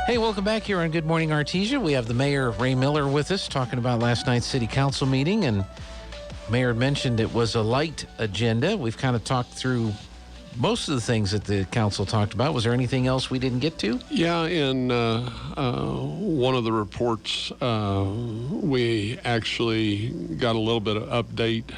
Hey, welcome back here on Good Morning Artesia. We have the mayor, Raye Miller, with us talking about last night's city council meeting. And Mayor mentioned it was a light agenda. We've kind of talked through most of the things that the council talked about. Was there anything else we didn't get to? Yeah, in one of the reports, we actually got a little bit of update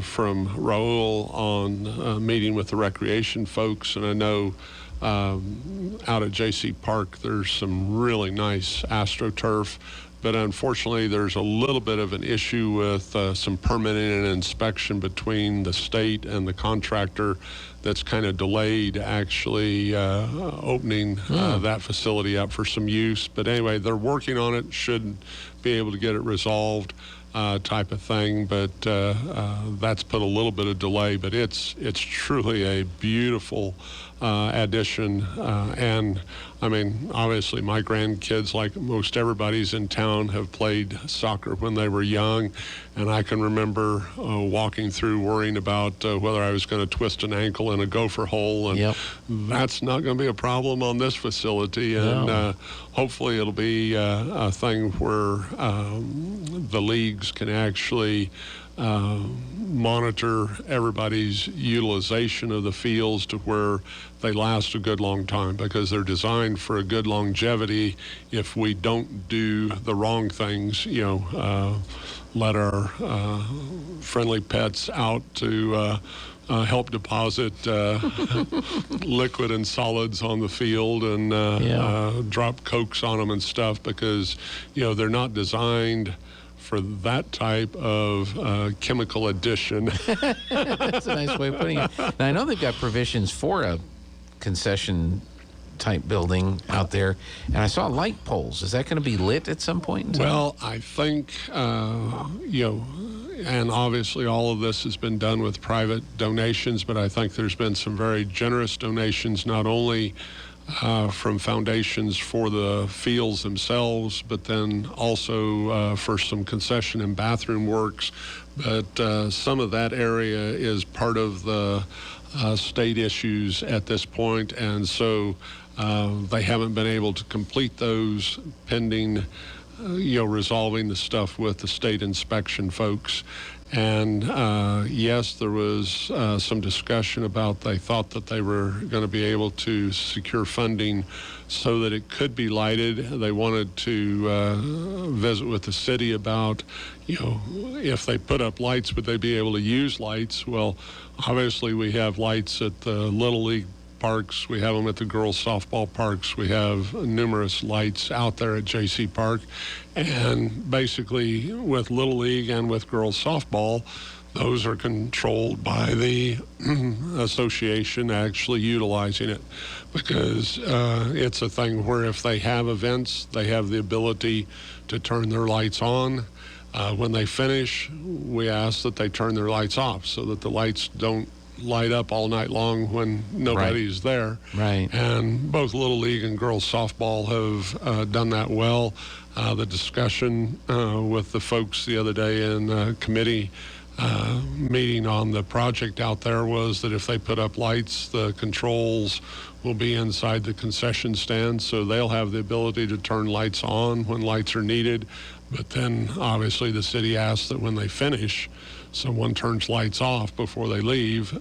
from Raul on meeting with the recreation folks. And I know out at J.C. Park, there's some really nice AstroTurf. But unfortunately, there's a little bit of an issue with some permitting and inspection between the state and the contractor that's kind of delayed actually opening that facility up for some use. But anyway, they're working on it, should be able to get it resolved type of thing. But that's put a little bit of delay. But it's truly a beautiful addition. And I mean, obviously my grandkids, like most everybody's in town, have played soccer when they were young. And I can remember walking through worrying about whether I was going to twist an ankle in a gopher hole. And that's not going to be a problem on this facility. And hopefully it'll be a thing where the leagues can actually monitor everybody's utilization of the fields to where they last a good long time, because they're designed for a good longevity if we don't do the wrong things, let our friendly pets out to help deposit liquid and solids on the field and drop cokes on them and stuff, because, they're not designed for that type of chemical addition. That's a nice way of putting it. Now, I know they've got provisions for a concession type building out there, and I saw light poles. Is that going to be lit at some point in time? Well, I think, and obviously all of this has been done with private donations, but I think there's been some very generous donations, not only from foundations for the fields themselves, but then also for some concession and bathroom works. But some of that area is part of the state issues at this point, and so they haven't been able to complete those pending resolving the stuff with the state inspection folks. And yes, there was some discussion about they thought that they were going to be able to secure funding so that it could be lighted. They wanted to visit with the city about, if they put up lights, would they be able to use lights? Well, obviously we have lights at the Little League parks. We have them at the girls' softball parks. We have numerous lights out there at J.C. Park. And basically with Little League and with girls' softball, those are controlled by the association actually utilizing it, because it's a thing where if they have events, they have the ability to turn their lights on. When they finish, we ask that they turn their lights off so that the lights don't light up all night long when nobody's there. Right. And both Little League and girls softball have done that well. The discussion with the folks the other day in committee meeting on the project out there was that if they put up lights, the controls will be inside the concession stand, so they'll have the ability to turn lights on when lights are needed. But then obviously the city asks that when they finish, someone turns lights off before they leave.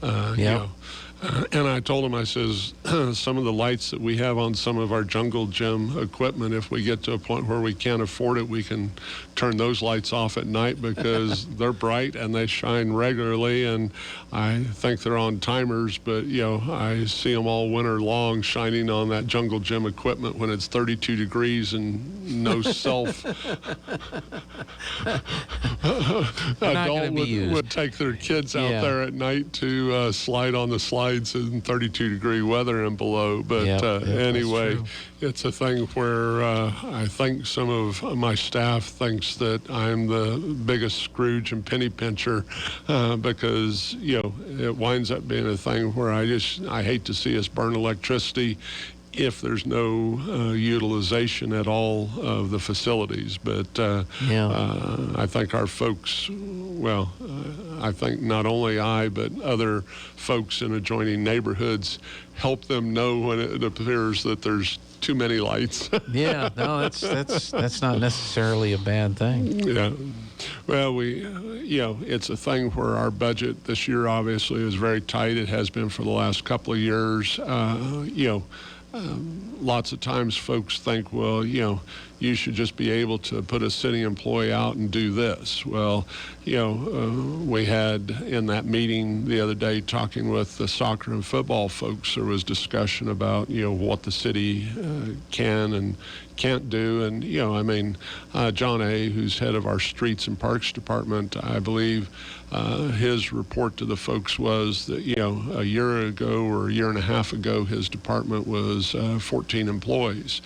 And I told him, I says, some of the lights that we have on some of our jungle gym equipment, if we get to a point where we can't afford it, we can turn those lights off at night, because they're bright and they shine regularly. And I think they're on timers, but, I see them all winter long shining on that jungle gym equipment when it's 32 degrees and no self. Adult would take their kids out there at night to slide on the slides in 32-degree weather and below. But anyway, it's a thing where I think some of my staff thinks that I'm the biggest Scrooge and penny pincher, because it winds up being a thing where I hate to see us burn electricity if there's no utilization at all of the facilities. But I think our folks, I think not only I, but other folks in adjoining neighborhoods help them know when it appears that there's too many lights. Yeah, no, that's not necessarily a bad thing. Yeah. Well, it's a thing where our budget this year obviously is very tight. It has been for the last couple of years. Lots of times folks think, well, you should just be able to put a city employee out and do this. Well, we had in that meeting the other day talking with the soccer and football folks, there was discussion about, what the city can and can't do. And, John A., who's head of our Streets and Parks Department, I believe his report to the folks was that, a year ago or a year and a half ago, his department was 14 employees.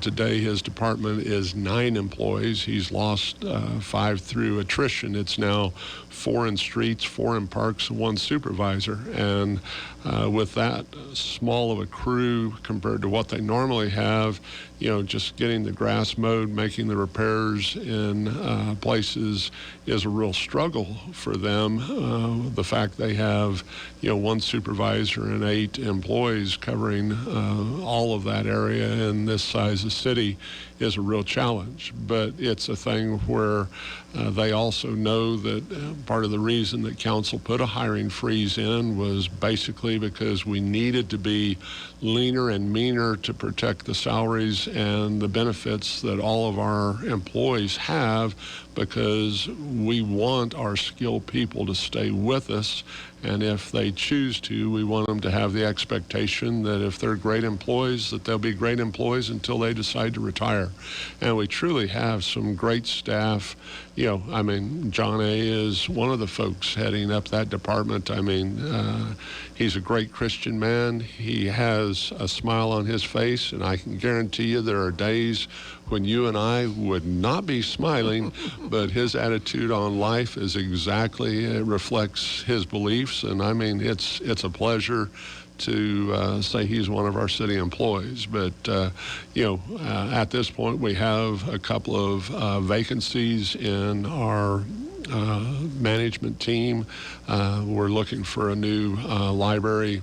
Today, his department is 9 employees. He's lost 5 through attrition. It's now 4 in streets, 4 in parks, and 1 supervisor. And with that small of a crew compared to what they normally have, just getting the grass mowed, making the repairs in places is a real struggle for them. The fact they have, 1 supervisor and 8 employees covering all of that area in this size of city is a real challenge. But it's a thing where they also know that part of the reason that council put a hiring freeze in was basically because we needed to be leaner and meaner to protect the salaries and the benefits that all of our employees have, because we want our skilled people to stay with us. And if they choose to, we want them to have the expectation that if they're great employees, that they'll be great employees until they decide to retire. And we truly have some great staff. John A. is one of the folks heading up that department. He's a great Christian man. He has a smile on his face, and I can guarantee you there are days when you and I would not be smiling, but his attitude on life is exactly, it reflects his beliefs. And it's a pleasure to say he's one of our city employees. But, at this point, we have a couple of vacancies in our management team. We're looking for a new library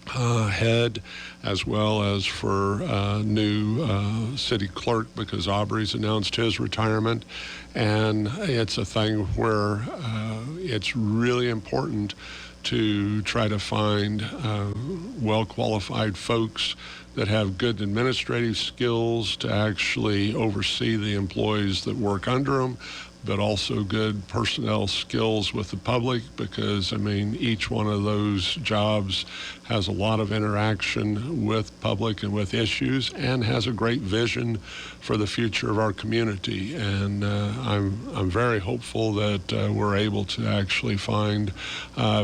head, as well as for a new city clerk, because Aubrey's announced his retirement. And it's a thing where it's really important to try to find well-qualified folks that have good administrative skills to actually oversee the employees that work under them, but also good personnel skills with the public, because each one of those jobs has a lot of interaction with public and with issues, and has a great vision for the future of our community. And I'm very hopeful that we're able to actually find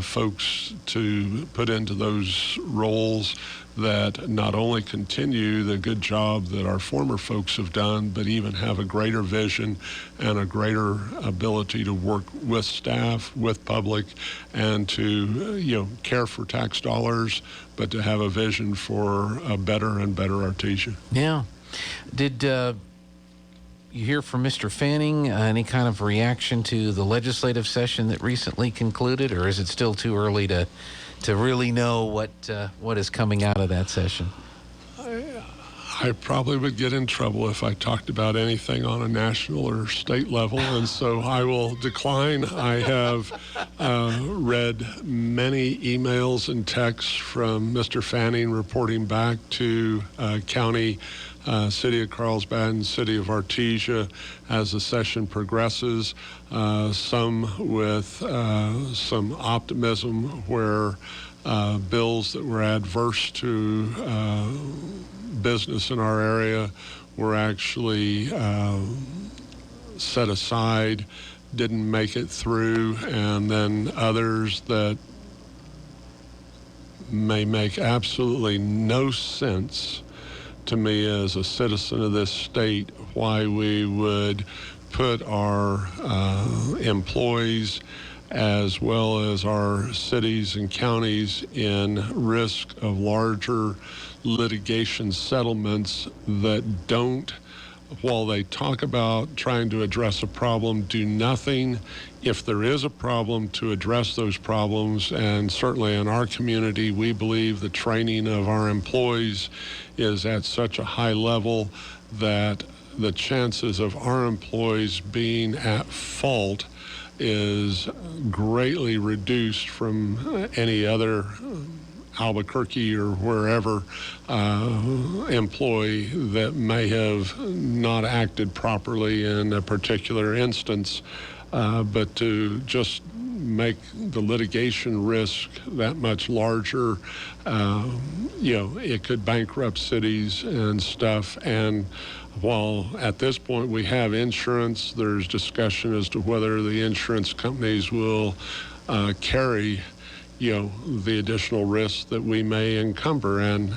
folks to put into those roles that not only continue the good job that our former folks have done, but even have a greater vision and a greater ability to work with staff, with public, and to care for tax dollars, but to have a vision for a better and better Artesia. Yeah. Did you hear from Mr. Fanning any kind of reaction to the legislative session that recently concluded, or is it still too early to really know what is coming out of that session? I probably would get in trouble if I talked about anything on a national or state level, and so I will decline. I have read many emails and texts from Mr. Fanning reporting back to county, City of Carlsbad, and City of Artesia as the session progresses, some with some optimism where bills that were adverse to business in our area were actually set aside, didn't make it through, and then others that may make absolutely no sense to me as a citizen of this state, why we would put our employees as well as our cities and counties in risk of larger litigation settlements that don't, while they talk about trying to address a problem, do nothing if there is a problem to address those problems. And certainly in our community, we believe the training of our employees is at such a high level that the chances of our employees being at fault is greatly reduced from any other Albuquerque or wherever employee that may have not acted properly in a particular instance, but to just make the litigation risk that much larger, it could bankrupt cities and stuff. And while at this point we have insurance, there's discussion as to whether the insurance companies will carry the additional risks that we may encumber. And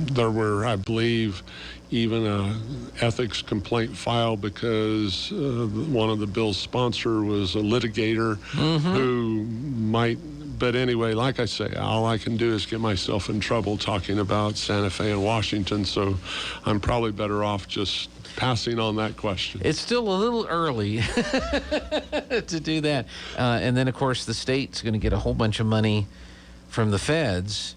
there were, I believe, even an ethics complaint filed because one of the bill's sponsor was a litigator who might. But anyway, like I say, all I can do is get myself in trouble talking about Santa Fe and Washington, so I'm probably better off just passing on that question. It's still a little early to do that. And then, of course, the state's going to get a whole bunch of money from the feds,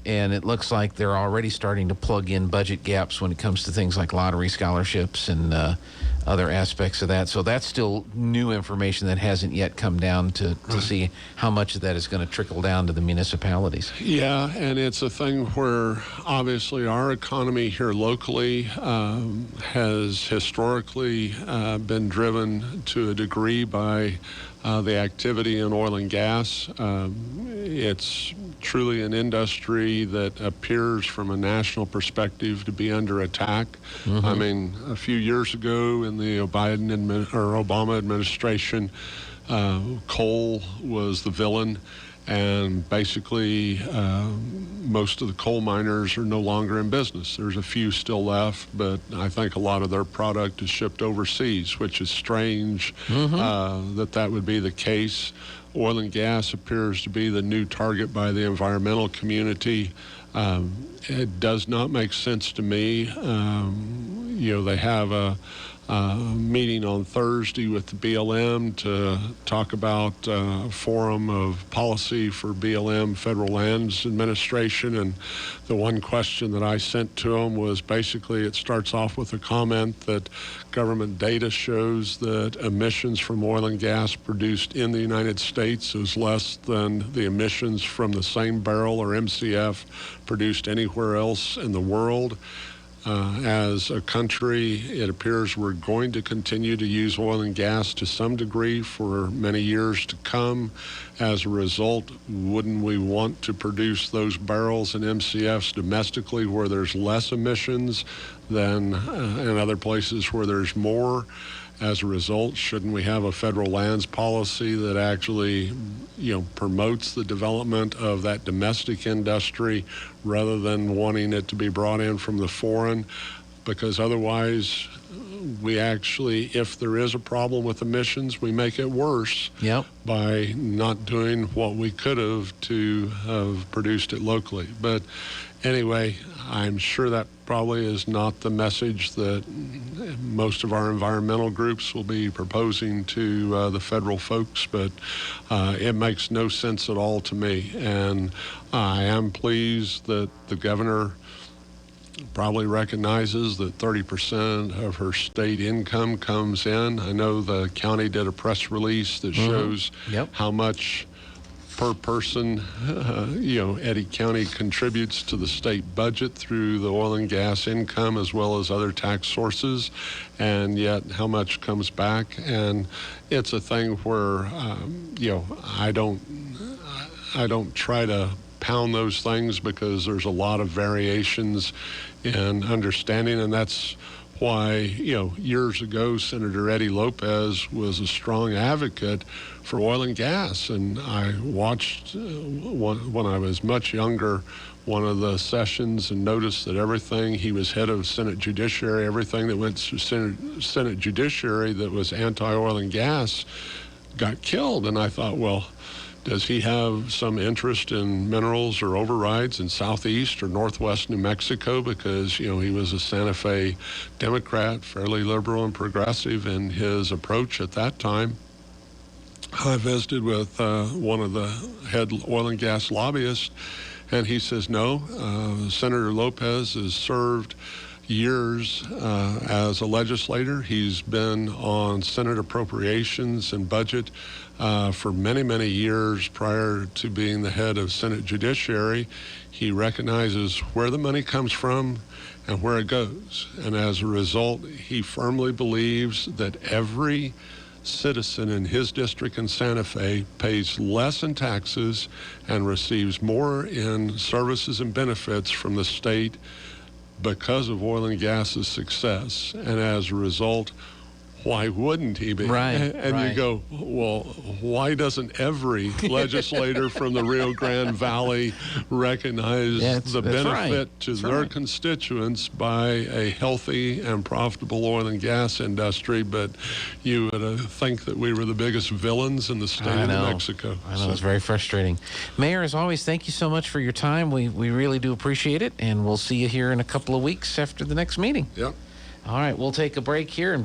and it looks like they're already starting to plug in budget gaps when it comes to things like lottery scholarships and other aspects of that. So that's still new information that hasn't yet come down to see how much of that is going to trickle down to the municipalities. Yeah, and it's a thing where obviously our economy here locally has historically been driven to a degree by the activity in oil and gas. It's truly an industry that appears from a national perspective to be under attack. I mean, a few years ago in the Obama administration, coal was the villain, and basically most of the coal miners are no longer in business. There's a few still left, but I think a lot of their product is shipped overseas, which is strange that would be the case. Oil and gas appears to be the new target by the environmental community. It does not make sense to me. They have a meeting on Thursday with the BLM to talk about a forum of policy for BLM, Federal Lands Administration. And the one question that I sent to them was basically it starts off with a comment that government data shows that emissions from oil and gas produced in the United States is less than the emissions from the same barrel or MCF produced anywhere else in the world. As a country, it appears we're going to continue to use oil and gas to some degree for many years to come. As a result, wouldn't we want to produce those barrels and MCFs domestically where there's less emissions than in other places where there's more? As a result, shouldn't we have a federal lands policy that actually, promotes the development of that domestic industry rather than wanting it to be brought in from the foreign? Because otherwise, we actually, if there is a problem with emissions, we make it worse by not doing what we could have to have produced it locally. But anyway, I'm sure that probably is not the message that most of our environmental groups will be proposing to the federal folks, but it makes no sense at all to me. And I am pleased that the governor probably recognizes that 30% of her state income comes in. I know the county did a press release that shows how much per person, Eddy County contributes to the state budget through the oil and gas income as well as other tax sources, and yet how much comes back. And it's a thing where, I don't try to pound those things because there's a lot of variations in understanding, and that's why, years ago, Senator Eddie Lopez was a strong advocate for oil and gas. And I watched, when I was much younger, one of the sessions and noticed that everything, he was head of Senate Judiciary, everything that went through Senate Judiciary that was anti-oil and gas got killed. And I thought, well, Does he have some interest in minerals or overrides in southeast or northwest New Mexico? Because, he was a Santa Fe Democrat, fairly liberal and progressive in his approach at that time. I visited with one of the head oil and gas lobbyists, and he says, no, Senator Lopez has served years as a legislator. He's been on Senate appropriations and budget for many, many years prior to being the head of Senate Judiciary. He recognizes where the money comes from and where it goes. And as a result, he firmly believes that every citizen in his district in Santa Fe pays less in taxes and receives more in services and benefits from the state because of oil and gas's success. And as a result, why wouldn't he be? Right. And right. you go, well, why doesn't every legislator from the Rio Grande Valley recognize the benefit to their constituents by a healthy and profitable oil and gas industry? But you would think that we were the biggest villains in the state of New Mexico. I know, it's very frustrating. Mayor, as always, thank you so much for your time. We really do appreciate it, and we'll see you here in a couple of weeks after the next meeting. Yep. All right, we'll take a break here and